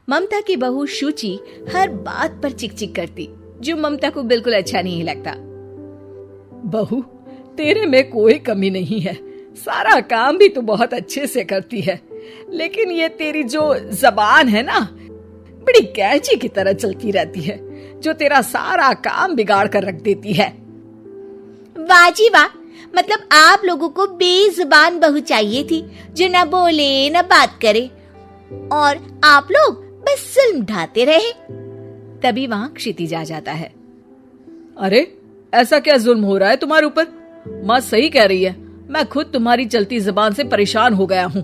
ममता की बहू शुचि हर बात पर चिक-चिक करती, जो ममता को बिल्कुल अच्छा नहीं लगता। बहू, तेरे में कोई कमी नहीं है, सारा काम भी तू बहुत अच्छे से करती है, लेकिन ये तेरी जो जबान है ना, बड़ी कैंची की तरह चलती रहती है, जो तेरा सारा काम बिगाड़ कर रख देती है। वाह जी वाह, मतलब आप लोगों को बेजुबान बहू चाहिए थी, जो न बोले न बात करे, और आप लोग बस जुल्म ढाते रहे। तभी वहां क्षितिज आ जाता है। अरे ऐसा क्या जुल्म हो रहा है तुम्हारे ऊपर? माँ सही कह रही है, मैं खुद तुम्हारी चलती जुबान से परेशान हो गया हूँ।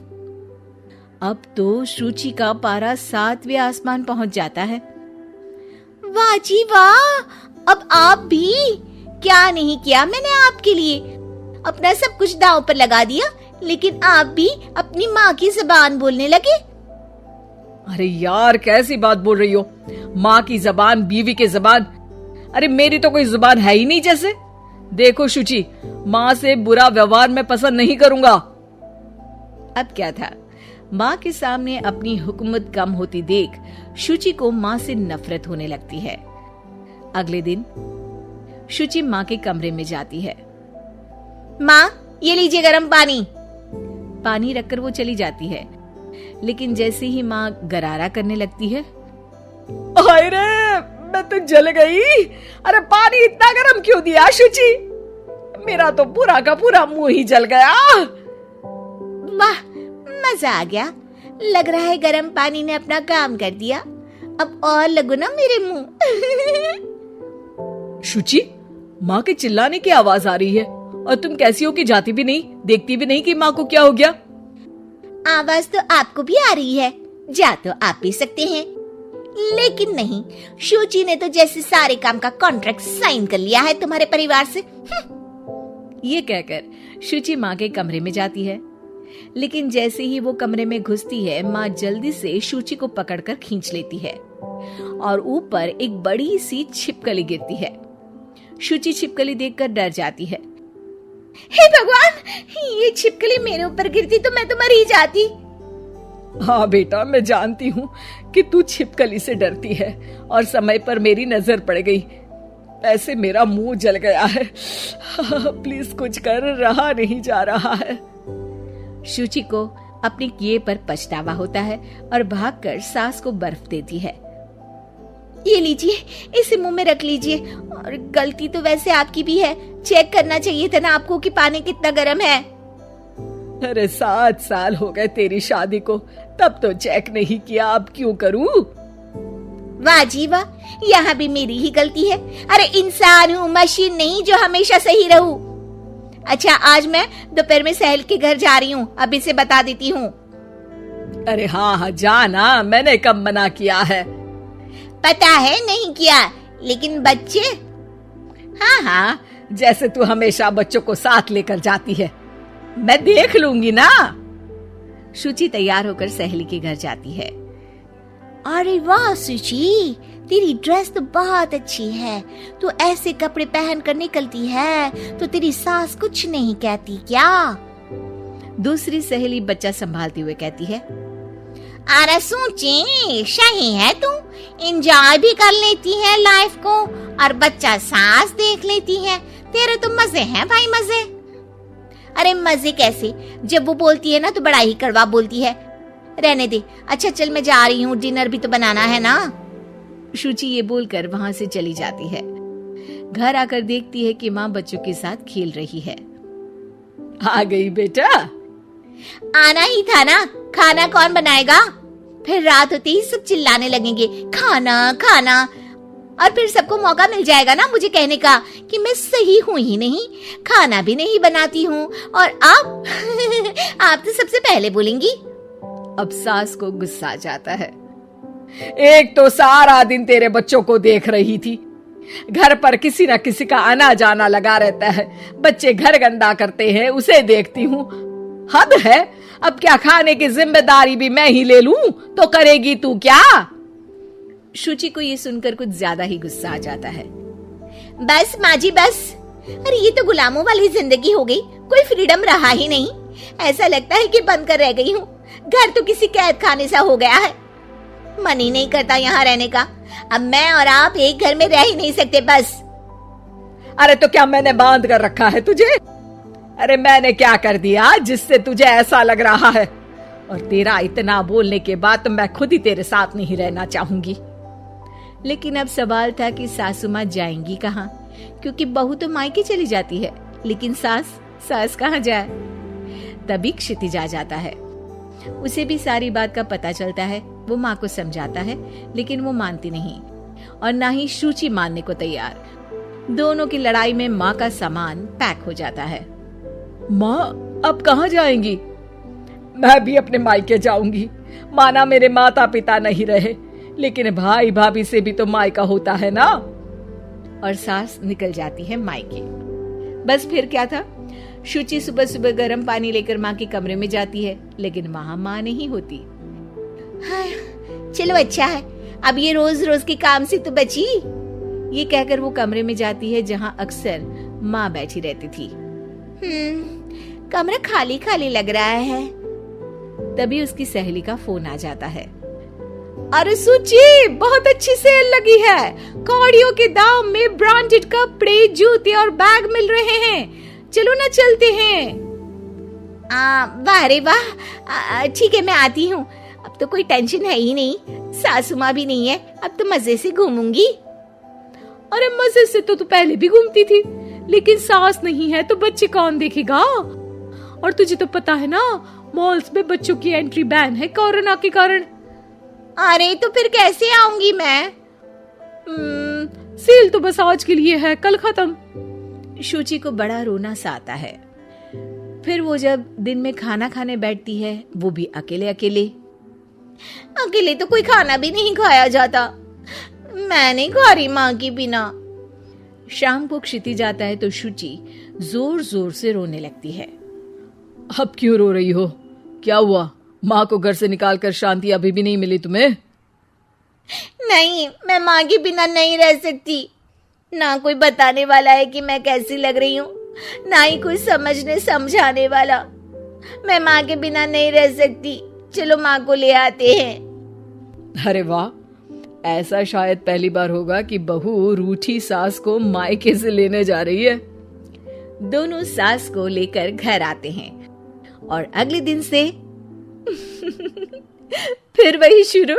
अब तो शुचि का पारा 7वें आसमान पहुंच जाता है। वाह जी वाह, अब आप भी, क्या नहीं किया मैंने आपके लिए, अपना सब कुछ दांव पर लगा दिया, लेकिन आप भी अपनी माँ की जुबान बोलने लगे। अरे यार, कैसी बात बोल रही हो? माँ की जबान, बीवी की जबान, अरे मेरी तो कोई जुबान है ही नहीं जैसे। देखो शुचि, माँ से बुरा व्यवहार मैं पसंद नहीं करूंगा। अब क्या था, माँ के सामने अपनी हुकूमत कम होती देख शुचि को माँ से नफरत होने लगती है। अगले दिन शुचि माँ के कमरे में जाती है। माँ, ये लीजिए गर्म पानी। पानी रखकर वो चली जाती है, लेकिन जैसे ही माँ गरारा करने लगती है, हाय रे, मैं तो जल गई। अरे पानी इतना गर्म क्यों दिया शुचि? मेरा तो पूरा का पूरा मुंह ही जल गया। वाह, मजा आ गया, लग रहा है गर्म पानी ने अपना काम कर दिया, अब और लगो ना मेरे मुंह। शुचि, माँ के चिल्लाने की आवाज आ रही है, और तुम कैसी हो कि जाती भी नहीं, देखती भी नहीं कि माँ को क्या हो गया। आवाज तो आपको भी आ रही है, जा तो आप भी सकते हैं, लेकिन नहीं, शुचि ने तो जैसे सारे काम का कॉन्ट्रैक्ट साइन कर लिया है तुम्हारे परिवार से। ये कहकर शुचि माँ के कमरे में जाती है, लेकिन जैसे ही वो कमरे में घुसती है, माँ जल्दी से शुचि को पकड़कर खींच लेती है और ऊपर एक बड़ी सी छिपकली गिरती है। शुचि छिपकली देखकर डर जाती है। हे भगवान, ये छिपकली मेरे ऊपर गिरती तो मैं तो मर ही जाती। हाँ बेटा, मैं जानती हूँ कि तू छिपकली से डरती है, और समय पर मेरी नजर पड़ गई, ऐसे मेरा मुंह जल गया है। प्लीज कुछ कर, रहा नहीं जा रहा है। शुचि को अपने किए पर पछतावा होता है और भागकर सास को बर्फ देती है। ये लीजिए, इसे मुंह में रख लीजिए, और गलती तो वैसे आपकी भी है, चेक करना चाहिए था ना आपको कि पानी कितना गर्म है। अरे 7 साल हो गए तेरी शादी को, तब तो चेक नहीं किया, अब क्यों करूं? वाह जी वाह, यहाँ भी मेरी ही गलती है। अरे इंसान हूँ, मशीन नहीं जो हमेशा सही रहूं। अच्छा, आज मैं दोपहर में सहल के घर जा रही हूँ, अब इसे बता देती हूँ। अरे हाँ हाँ, जाना, मैंने कब मना किया है? पता है नहीं किया, लेकिन बच्चे, हाँ हाँ, जैसे तू हमेशा बच्चों को साथ लेकर जाती है, मैं देख लूंगी ना। शुचि तैयार होकर सहेली के घर जाती है। अरे वाह शुचि, तेरी ड्रेस तो बहुत अच्छी है, तू ऐसे कपड़े पहन कर निकलती है तो तेरी सास कुछ नहीं कहती क्या? दूसरी सहेली बच्चा संभालती हुए कहती है। अरे सूची, सही है, तू एंजॉय भी कर लेती है लाइफ को, और बच्चा सास देख लेती है, तेरे तो मजे हैं भाई, मजे। अरे मजे कैसे, जब वो बोलती है ना तो बड़ा ही कड़वा बोलती है। रहने दे, अच्छा चल मैं जा रही हूँ, डिनर भी तो बनाना है ना। शुचि ये बोलकर वहां से चली जाती है। घर आकर देखती है कि माँ बच्चों के साथ खेल रही है। आ गई बेटा? आना ही था ना, खाना कौन बनाएगा? फिर रात होते ही सब चिल्लाने लगेंगे, खाना खाना, और फिर सबको मौका मिल जाएगा ना मुझे कहने का कि मैं सही हूँ ही नहीं, खाना भी नहीं बनाती हूँ, और आप आप तो सबसे पहले बोलेंगी। अब सास को गुस्सा आ जाता है। एक तो सारा दिन तेरे बच्चों को देख रही थी, घर पर किसी न किसी का आना जाना लगा रहता है, बच्चे घर गंदा करते हैं उसे देखती हूँ, हद है। अब क्या खाने की जिम्मेदारी भी मैं ही ले लूं तो करेगी तू क्या? शुचि को ये सुनकर कुछ ज्यादा ही गुस्सा आ जाता है। बस माँ जी बस, अरे ये तो गुलामों वाली जिंदगी हो गई, कोई फ्रीडम रहा ही नहीं, ऐसा लगता है कि बंद कर रह गई हूँ, घर तो किसी कैद खाने सा हो गया है। मन ही नहीं करता यहाँ रहने का। अब मैं और आप एक घर में रह ही नहीं सकते बस। अरे तो क्या मैंने बांध कर रखा है तुझे? अरे मैंने क्या कर दिया जिससे तुझे ऐसा लग रहा है? और तेरा इतना बोलने के बाद तो मैं खुद ही तेरे साथ नहीं रहना चाहूंगी। लेकिन अब सवाल था कि सासू माँ जाएंगी कहाँ, क्योंकि बहू तो मायके चली जाती है, लेकिन सास कहाँ जाए। तभी क्षितिज आ जाता है। उसे भी सारी बात का पता चलता है। वो माँ को समझाता है, लेकिन वो मानती नहीं और ना ही शुचि मानने को तैयार। दोनों की लड़ाई में माँ का सामान पैक हो जाता है। माँ अब कहाँ जाएंगी? मैं भी अपने मायके जाऊंगी। माना मेरे माता पिता नहीं रहे, लेकिन भाई भाभी से भी तो मायका होता है ना। और सास निकल जाती है मायके। बस फिर क्या था, शुचि सुबह सुबह गर्म पानी लेकर माँ के कमरे में जाती है, लेकिन वहाँ माँ नहीं होती। हाँ, चलो अच्छा है, अब ये रोज रोज के काम से तो बची। ये कहकर वो कमरे में जाती है जहाँ अक्सर माँ बैठी रहती थी। कमरा खाली खाली लग रहा है। तभी उसकी सहेली का फोन आ जाता है। अरे सुची, बहुत अच्छी सेल लगी है। कौड़ियों के दाम में ब्रांडेड कपड़े, जूते और बैग मिल रहे हैं। चलो ना चलते हैं। वाह रे वाह, ठीक है मैं आती हूँ। अब तो कोई टेंशन है ही नहीं, सासू माँ भी नहीं है, अब तो मजे से घूमूंगी। अरे मजे से तो तू पहले भी घूमती थी, लेकिन सास नहीं है तो बच्चे कौन देखेगा? और तुझे तो पता है ना, मॉल्स में बच्चों की एंट्री बैन है कोरोना के कारण। अरे तो फिर कैसे आऊंगी मैं? सेल तो बस आज के लिए है, कल खत्म। शुचि को बड़ा रोना सा आता है। फिर वो जब दिन में खाना खाने बैठती है, वो भी अकेले अकेले तो कोई खाना भी नहीं खाया जाता। मैं नहीं खा रही माँ के बिना। शाम को क्षिति जाता है तो शुचि जोर जोर से रोने लगती है। अब क्यों रो रही हो? क्या हुआ? माँ को घर से निकालकर शांति अभी भी नहीं मिली तुम्हें? नहीं, मैं माँ के बिना नहीं रह सकती। ना कोई बताने वाला है कि मैं कैसी लग रही हूँ, ना ही कोई समझने समझाने वाला। मैं माँ के बिना नहीं रह सकती। चलो माँ को ले आते हैं। अरे वाह, ऐसा शायद पहली बार होगा कि बहू रूठी सास को मायके से लेने जा रही है। दोनों सास को लेकर घर आते हैं और अगले दिन से फिर वही शुरू।